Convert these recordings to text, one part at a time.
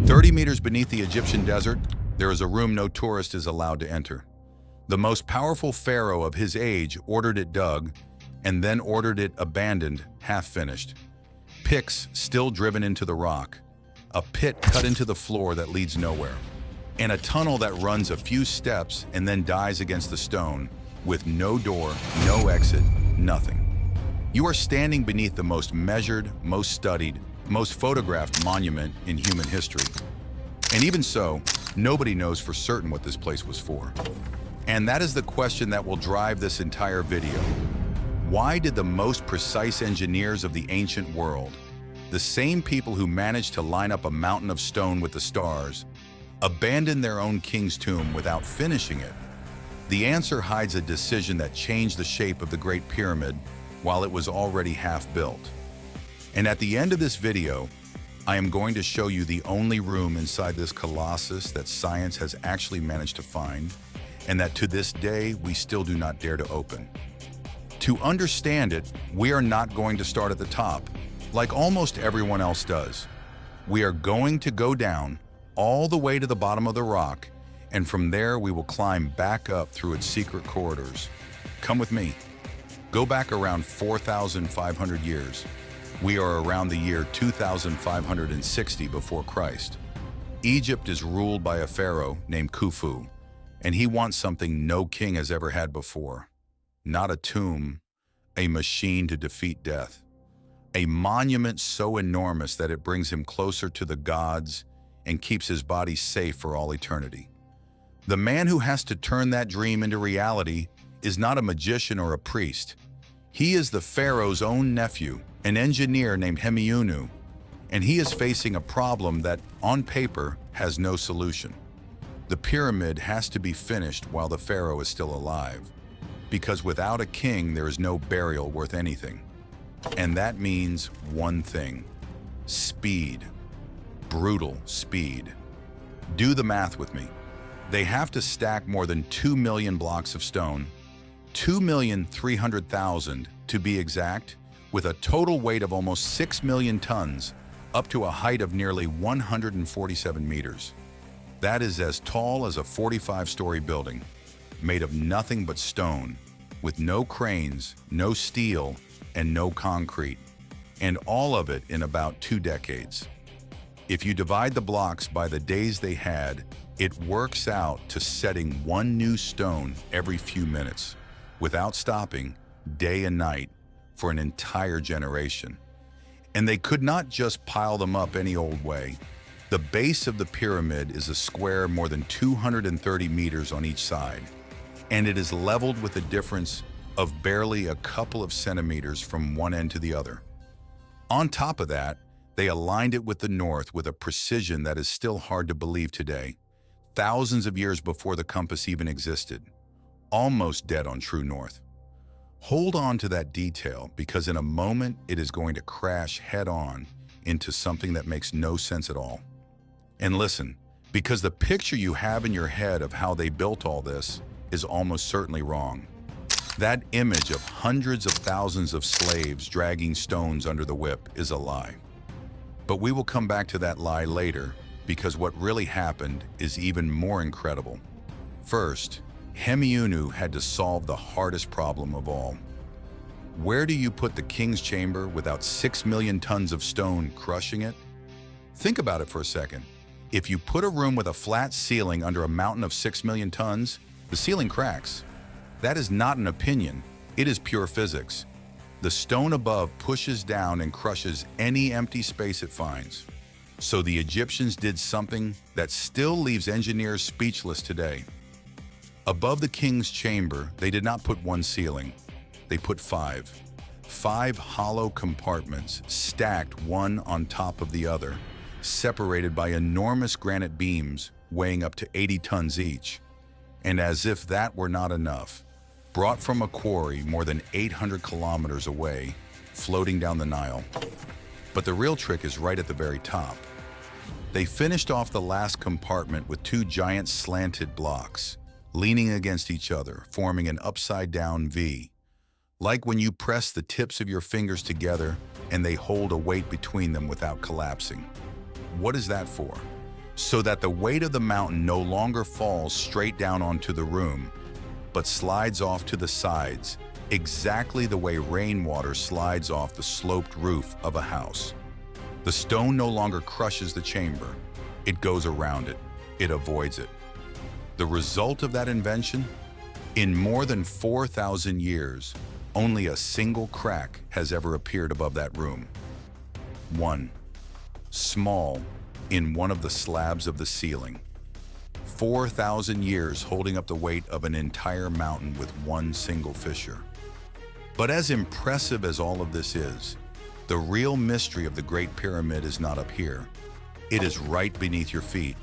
30 meters beneath the Egyptian desert, there is a room no tourist is allowed to enter. The most powerful pharaoh of his age ordered it dug, and then ordered it abandoned, half-finished. Picks still driven into the rock, a pit cut into the floor that leads nowhere, and a tunnel that runs a few steps and then dies against the stone, with no door, no exit, nothing. You are standing beneath the most measured, most studied, most photographed monument in human history. And even so, nobody knows for certain what this place was for. And that is the question that will drive this entire video. Why did the most precise engineers of the ancient world, the same people who managed to line up a mountain of stone with the stars, abandon their own king's tomb without finishing it? The answer hides a decision that changed the shape of the Great Pyramid while it was already half built. And at the end of this video, I am going to show you the only room inside this colossus that science has actually managed to find, and that to this day we still do not dare to open. To understand it, we are not going to start at the top, like almost everyone else does. We are going to go down all the way to the bottom of the rock, and from there we will climb back up through its secret corridors. Come with me. Go back around 4,500 years. We are around the year 2560 before Christ. Egypt is ruled by a pharaoh named Khufu, and he wants something no king has ever had before. Not a tomb, a machine to defeat death. A monument so enormous that it brings him closer to the gods and keeps his body safe for all eternity. The man who has to turn that dream into reality is not a magician or a priest. He is the pharaoh's own nephew, an engineer named Hemiunu, and he is facing a problem that, on paper, has no solution. The pyramid has to be finished while the pharaoh is still alive, because without a king there is no burial worth anything. And that means one thing: speed. Brutal speed. Do the math with me. They have to stack more than 2 million blocks of stone, 2,300,000 to be exact, with a total weight of almost 6 million tons, up to a height of nearly 147 meters. That is as tall as a 45-story building, made of nothing but stone, with no cranes, no steel, and no concrete, and all of it in about 2 decades. If you divide the blocks by the days they had, it works out to setting one new stone every few minutes, without stopping, day and night, for an entire generation. And they could not just pile them up any old way. The base of the pyramid is a square more than 230 meters on each side, and it is leveled with a difference of barely a couple of centimeters from one end to the other. On top of that, they aligned it with the north with a precision that is still hard to believe today, thousands of years before the compass even existed, almost dead on true north. Hold on to that detail, because in a moment it is going to crash head-on into something that makes no sense at all. And listen, because the picture you have in your head of how they built all this is almost certainly wrong. That image of hundreds of thousands of slaves dragging stones under the whip is a lie. But we will come back to that lie later, because what really happened is even more incredible. First, Hemiunu had to solve the hardest problem of all. Where do you put the king's chamber without 6 million tons of stone crushing it? Think about it for a second. If you put a room with a flat ceiling under a mountain of 6 million tons, the ceiling cracks. That is not an opinion, it is pure physics. The stone above pushes down and crushes any empty space it finds. So the Egyptians did something that still leaves engineers speechless today. Above the king's chamber, they did not put one ceiling. They put 5. 5 hollow compartments, stacked one on top of the other, separated by enormous granite beams weighing up to 80 tons each. And as if that were not enough, brought from a quarry more than 800 kilometers away, floating down the Nile. But the real trick is right at the very top. They finished off the last compartment with 2 giant slanted blocks, leaning against each other, forming an upside-down V. Like when you press the tips of your fingers together and they hold a weight between them without collapsing. What is that for? so that the weight of the mountain no longer falls straight down onto the room, but slides off to the sides, exactly the way rainwater slides off the sloped roof of a house. The stone no longer crushes the chamber. It goes around it. It avoids it. The result of that invention? In more than 4,000 years, only a single crack has ever appeared above that room. One, small, in one of the slabs of the ceiling. 4,000 years holding up the weight of an entire mountain with one single fissure. But as impressive as all of this is, the real mystery of the Great Pyramid is not up here. It is right beneath your feet.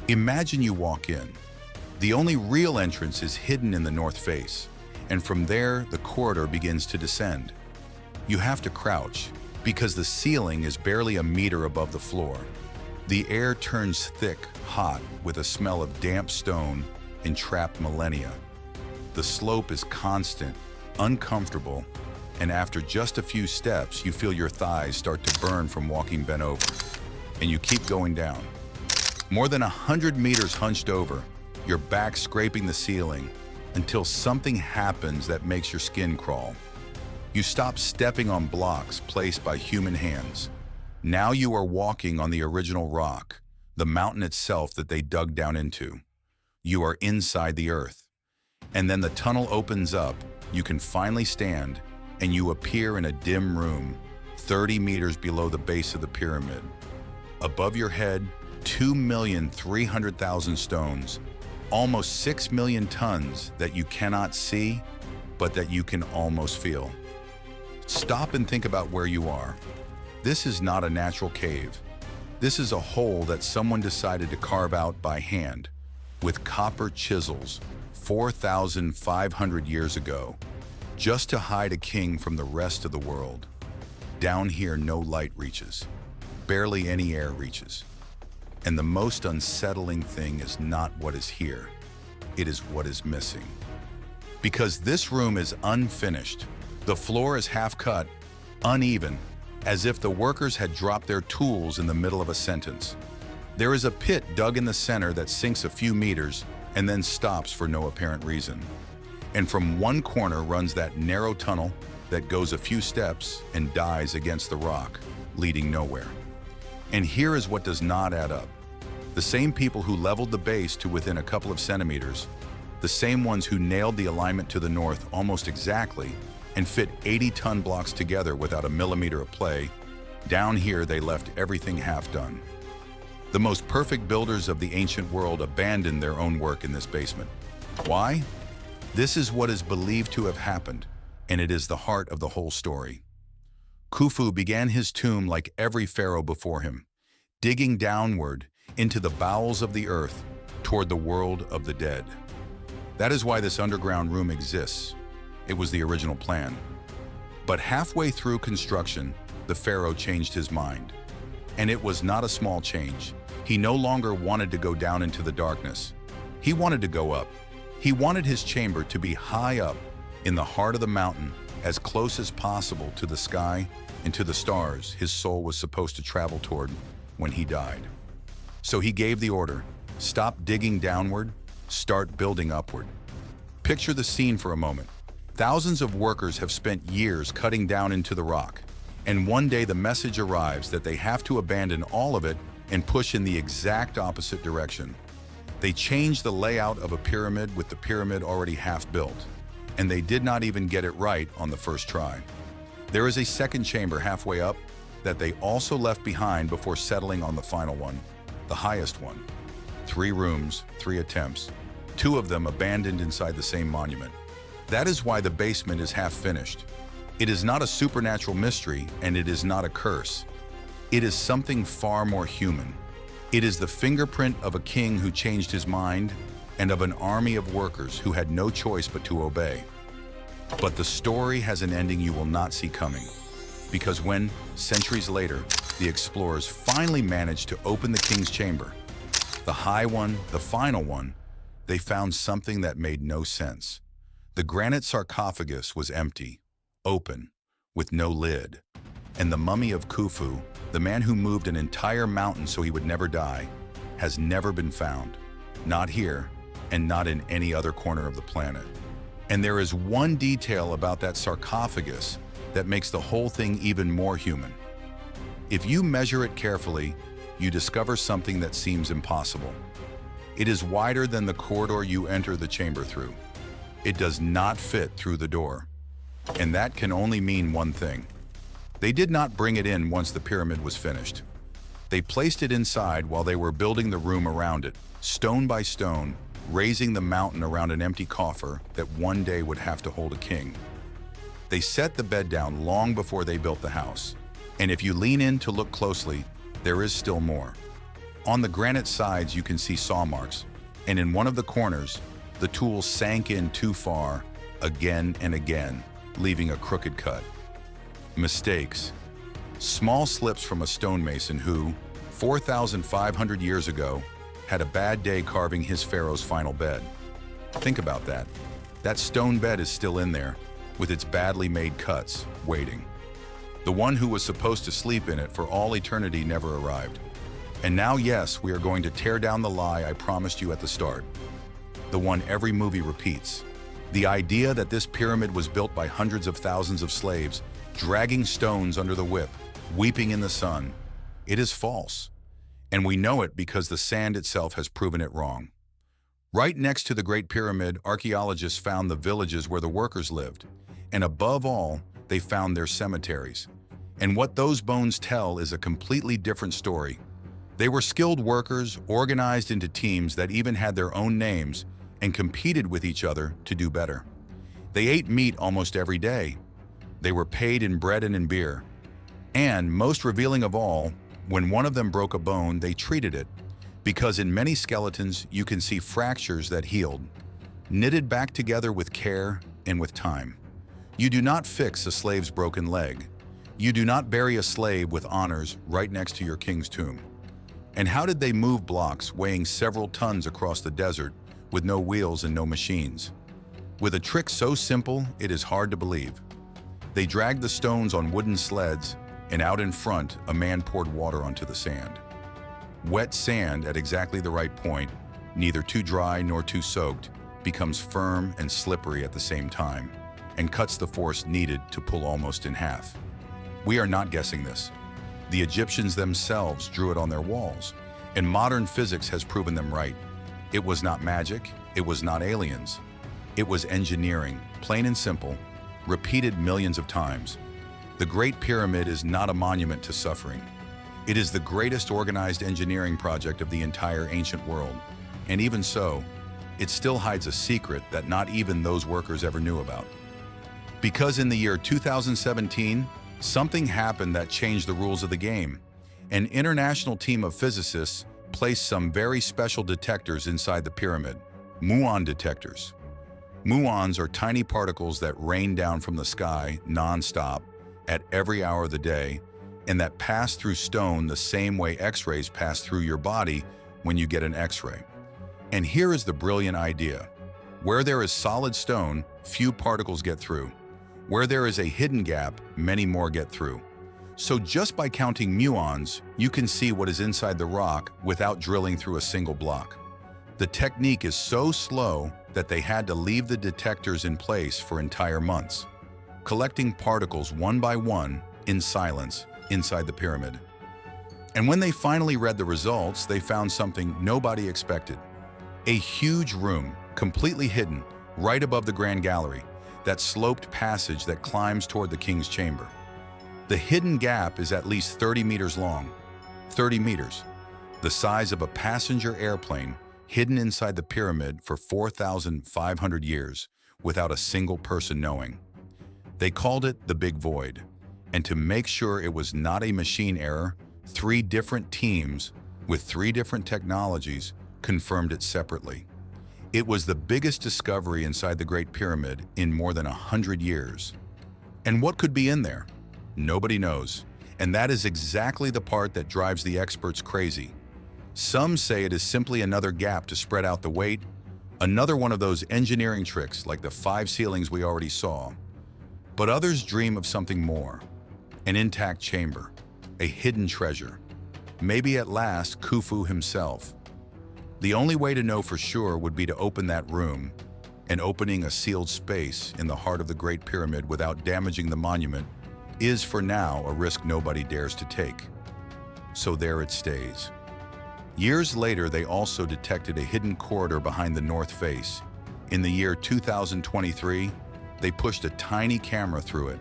Imagine you walk in. The only real entrance is hidden in the north face, and from there the corridor begins to descend. You have to crouch, because the ceiling is barely a meter above the floor. The air turns thick, hot, with a smell of damp stone and trapped millennia. The slope is constant, uncomfortable, and after just a few steps, you feel your thighs start to burn from walking bent over. And you keep going down. More than 100 meters hunched over, your back scraping the ceiling, until something happens that makes your skin crawl. You stop stepping on blocks placed by human hands. Now you are walking on the original rock, the mountain itself that they dug down into. You are inside the earth. And then the tunnel opens up, you can finally stand, and you appear in a dim room, 30 meters below the base of the pyramid. Above your head, 2,300,000 stones, almost 6 million tons that you cannot see, but that you can almost feel. Stop and think about where you are. This is not a natural cave. This is a hole that someone decided to carve out by hand, with copper chisels, 4,500 years ago, just to hide a king from the rest of the world. Down here, no light reaches. Barely any air reaches. And the most unsettling thing is not what is here. It is what is missing. Because this room is unfinished. The floor is half cut, uneven, as if the workers had dropped their tools in the middle of a sentence. There is a pit dug in the center that sinks a few meters and then stops for no apparent reason. And from one corner runs that narrow tunnel that goes a few steps and dies against the rock, leading nowhere. And here is what does not add up. The same people who leveled the base to within a couple of centimeters, the same ones who nailed the alignment to the north almost exactly and fit 80-ton blocks together without a millimeter of play, down here they left everything half done. The most perfect builders of the ancient world abandoned their own work in this basement. Why? This is what is believed to have happened, and it is the heart of the whole story. Khufu began his tomb like every pharaoh before him, digging downward into the bowels of the earth toward the world of the dead. That is why this underground room exists. It was the original plan. But halfway through construction, the pharaoh changed his mind. And it was not a small change. He no longer wanted to go down into the darkness. He wanted to go up. He wanted his chamber to be high up in the heart of the mountain, as close as possible to the sky and to the stars his soul was supposed to travel toward when he died. So he gave the order, stop digging downward, start building upward. Picture the scene for a moment. Thousands of workers have spent years cutting down into the rock, and one day the message arrives that they have to abandon all of it and push in the exact opposite direction. They changed the layout of a pyramid with the pyramid already half built, and they did not even get it right on the first try. There is a second chamber halfway up that they also left behind before settling on the final one, the highest one. 3 rooms, 3 attempts, 2 of them abandoned inside the same monument. That is why the basement is half finished. It is not a supernatural mystery, and it is not a curse. It is something far more human. It is the fingerprint of a king who changed his mind and of an army of workers who had no choice but to obey. But the story has an ending you will not see coming. Because when, centuries later, the explorers finally managed to open the king's chamber, the high one, the final one, they found something that made no sense. The granite sarcophagus was empty, open, with no lid. And the mummy of Khufu, the man who moved an entire mountain so he would never die, has never been found. Not here, and not in any other corner of the planet. And there is one detail about that sarcophagus that makes the whole thing even more human. If you measure it carefully, you discover something that seems impossible. It is wider than the corridor you enter the chamber through. It does not fit through the door. And that can only mean one thing. They did not bring it in once the pyramid was finished. They placed it inside while they were building the room around it, stone by stone, raising the mountain around an empty coffer that one day would have to hold a king. They set the bed down long before they built the house. And if you lean in to look closely, there is still more. On the granite sides, you can see saw marks, and in one of the corners, the tools sank in too far again and again, leaving a crooked cut. Mistakes. Small slips from a stonemason who, 4,500 years ago, had a bad day carving his pharaoh's final bed. Think about that. That stone bed is still in there, with its badly made cuts, waiting. The one who was supposed to sleep in it for all eternity never arrived. And now, yes, we are going to tear down the lie I promised you at the start. The one every movie repeats. The idea that this pyramid was built by hundreds of thousands of slaves, dragging stones under the whip, weeping in the sun. It is false. And we know it because the sand itself has proven it wrong. Right next to the Great Pyramid, archaeologists found the villages where the workers lived. And above all, they found their cemeteries. And what those bones tell is a completely different story. They were skilled workers, organized into teams that even had their own names and competed with each other to do better. They ate meat almost every day. They were paid in bread and in beer. And, most revealing of all, when one of them broke a bone, they treated it, because in many skeletons you can see fractures that healed, knitted back together with care and with time. You do not fix a slave's broken leg. You do not bury a slave with honors right next to your king's tomb. And how did they move blocks weighing several tons across the desert with no wheels and no machines? With a trick so simple, it is hard to believe. They dragged the stones on wooden sleds, and out in front, a man poured water onto the sand. Wet sand at exactly the right point, neither too dry nor too soaked, becomes firm and slippery at the same time, and cuts the force needed to pull almost in half. We are not guessing this. The Egyptians themselves drew it on their walls, and modern physics has proven them right. It was not magic, it was not aliens. It was engineering, plain and simple, repeated millions of times. The Great Pyramid is not a monument to suffering. It is the greatest organized engineering project of the entire ancient world. And even so, it still hides a secret that not even those workers ever knew about. Because in the year 2017, something happened that changed the rules of the game. An international team of physicists placed some very special detectors inside the pyramid, muon detectors. Muons are tiny particles that rain down from the sky non-stop at every hour of the day, and that pass through stone the same way X-rays pass through your body when you get an X-ray. And here is the brilliant idea. Where there is solid stone, few particles get through. Where there is a hidden gap, many more get through. So just by counting muons, you can see what is inside the rock without drilling through a single block. The technique is so slow that they had to leave the detectors in place for entire months, collecting particles one by one in silence inside the pyramid. And when they finally read the results, they found something nobody expected. A huge room, completely hidden, right above the Grand Gallery, that sloped passage that climbs toward the king's chamber. The hidden gap is at least 30 meters long. 30 meters, the size of a passenger airplane, hidden inside the pyramid for 4,500 years without a single person knowing. They called it the Big Void. And to make sure it was not a machine error, 3 different teams with 3 different technologies confirmed it separately. It was the biggest discovery inside the Great Pyramid in more than 100 years. And what could be in there? Nobody knows. And that is exactly the part that drives the experts crazy. Some say it is simply another gap to spread out the weight, another one of those engineering tricks like the 5 ceilings we already saw. But others dream of something more. An intact chamber, a hidden treasure. Maybe at last Khufu himself, The only way to know for sure would be to open that room, and opening a sealed space in the heart of the Great Pyramid without damaging the monument is, for now, a risk nobody dares to take. So there it stays. Years later, they also detected a hidden corridor behind the north face. In the year 2023, they pushed a tiny camera through it,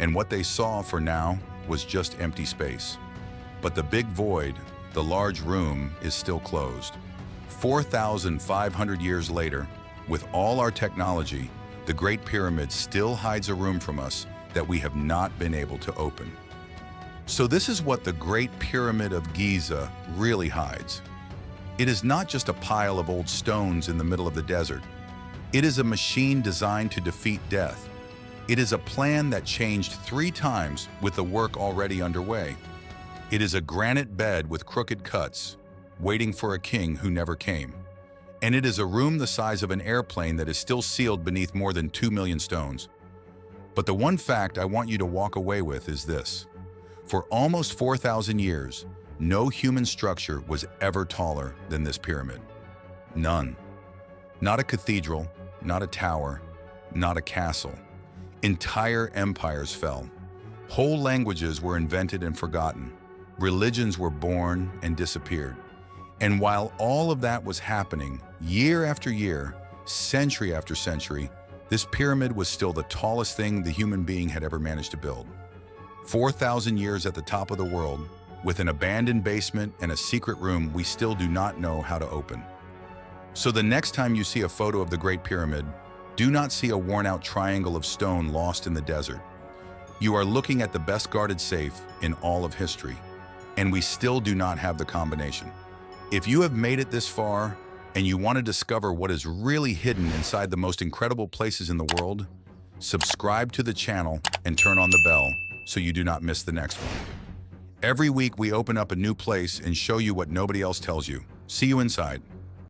and what they saw for now was just empty space. But the big void, the large room, is still closed. 4,500 years later, with all our technology, the Great Pyramid still hides a room from us that we have not been able to open. So this is what the Great Pyramid of Giza really hides. It is not just a pile of old stones in the middle of the desert. It is a machine designed to defeat death. It is a plan that changed 3 times with the work already underway. It is a granite bed with crooked cuts, waiting for a king who never came. And it is a room the size of an airplane that is still sealed beneath more than 2 million stones. But the one fact I want you to walk away with is this. For almost 4,000 years, no human structure was ever taller than this pyramid. None. Not a cathedral, not a tower, not a castle. Entire empires fell. Whole languages were invented and forgotten. Religions were born and disappeared. And while all of that was happening, year after year, century after century, this pyramid was still the tallest thing the human being had ever managed to build. 4,000 years at the top of the world, with an abandoned basement and a secret room we still do not know how to open. So the next time you see a photo of the Great Pyramid, do not see a worn-out triangle of stone lost in the desert. You are looking at the best guarded safe in all of history, and we still do not have the combination. If you have made it this far and you want to discover what is really hidden inside the most incredible places in the world, subscribe to the channel and turn on the bell so you do not miss the next one. Every week we open up a new place and show you what nobody else tells you. See you inside.